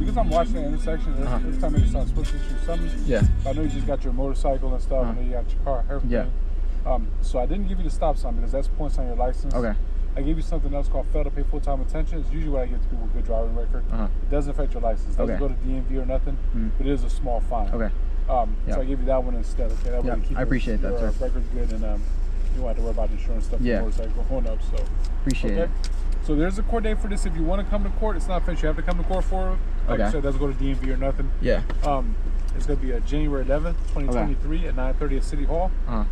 because I'm watching the intersection, every time maybe something's supposed to shoot something. Yeah. I know you just got your motorcycle and stuff, I know you got your car, everything. Yeah. So I didn't give you the stop sign because that's points on your license. Okay. I gave you something else called fail to pay full-time attention. It's usually what I give to people with good driving record. It doesn't affect your license. It doesn't go to DMV or nothing, but it is a small fine. Okay. So I gave you that one instead. Okay. That way you keep I appreciate that, sir. Record's good, and you won't have to worry about insurance stuff. Yeah. Motorcycle going up. So appreciate it. So there's a court date for this. If you want to come to court, it's not finished. You have to come to court for it. Like I said, it doesn't go to DMV or nothing. Yeah. It's going to be January 11th, 2023 at 9:30 at City Hall.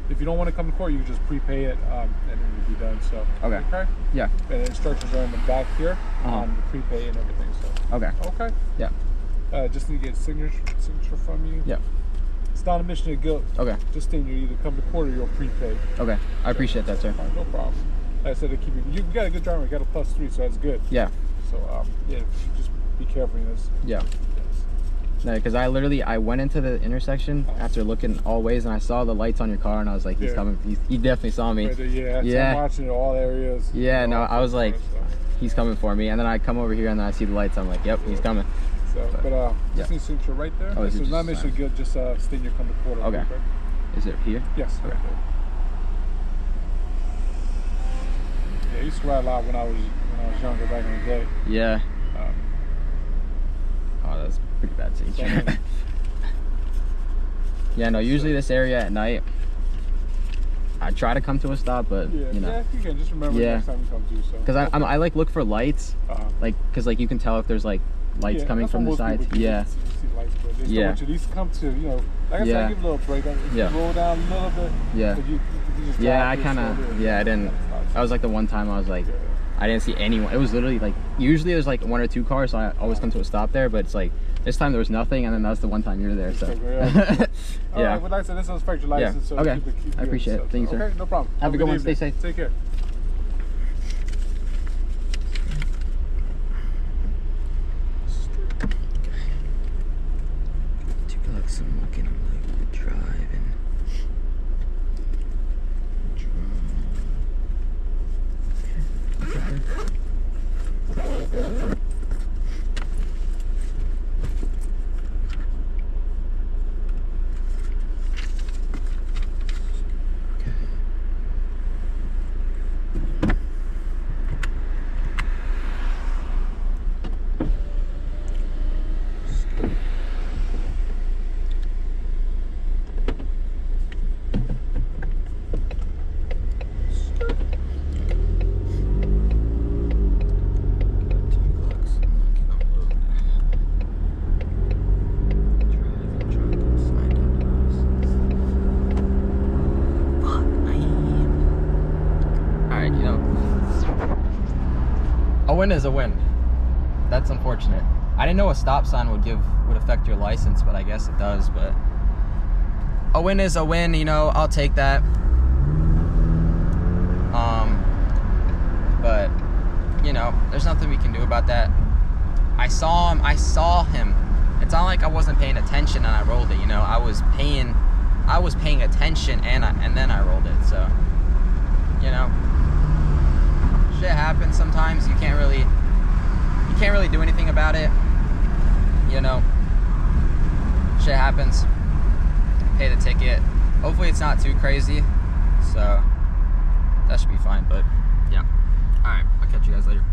If you don't want to come to court, you can just prepay it and then it'll be done. So okay. Yeah. And the instructions are in the back here on the prepay and everything. So okay. Yeah. Just need to get a signature from you. Yeah. It's not a mission of guilt. Okay. Just think you either come to court or you'll prepay. Okay. I appreciate that, sir. No problem. Like I said, to keep you got a good driver. You got a +3, so that's good. Yeah. So yeah, just be careful in this. Yeah. No, because I went into the intersection after looking all ways, and I saw the lights on your car, and I was like, he's coming. He definitely saw me. Right there, yeah. I'm watching it all areas. Yeah. No, I was like, he's coming for me, and then I come over here and then I see the lights. I'm like, yep, he's coming. So, but just need signature right there. Oh, so it's not mission good. Just stay in your come to court. Okay. Is it here? Yes. Okay. Yeah, I used to ride a lot when I was younger back in the day. Yeah. Oh, that's pretty bad scene. Yeah, no, usually this area at night, I try to come to a stop, but you know. Yeah, you can just remember next time you come to. So. Because I like look for lights, like because like you can tell if there's like lights coming from the sides. Yeah. Yeah. At least come to, you know, like I said, give a little break. Roll down a little bit. Yeah. So you just I kind of. Yeah, I didn't. That was like the one time I was like, I didn't see anyone. It was literally like, usually there's like 1 or 2 cars, so I always come to a stop there, but it's like, this time there was nothing, and then that's the one time you were there, so. All right, well, like I said, this doesn't affect your license, so okay. keep I appreciate it. Thank you, sir. Okay, no problem. Have a good one. Stay safe. Take care. I'm looking, I'm like driving. A win is a win. That's unfortunate. I didn't know a stop sign would affect your license, but I guess it does. But a win is a win, you know, I'll take that. But you know, there's nothing we can do about that. I saw him. It's not like I wasn't paying attention and I rolled it, you know. I was paying attention and then I rolled it. So, you know, shit happens sometimes. You can't really do anything about it. You know, shit happens. Pay the ticket. Hopefully it's not too crazy. So that should be fine. But yeah. All right. I'll catch you guys later.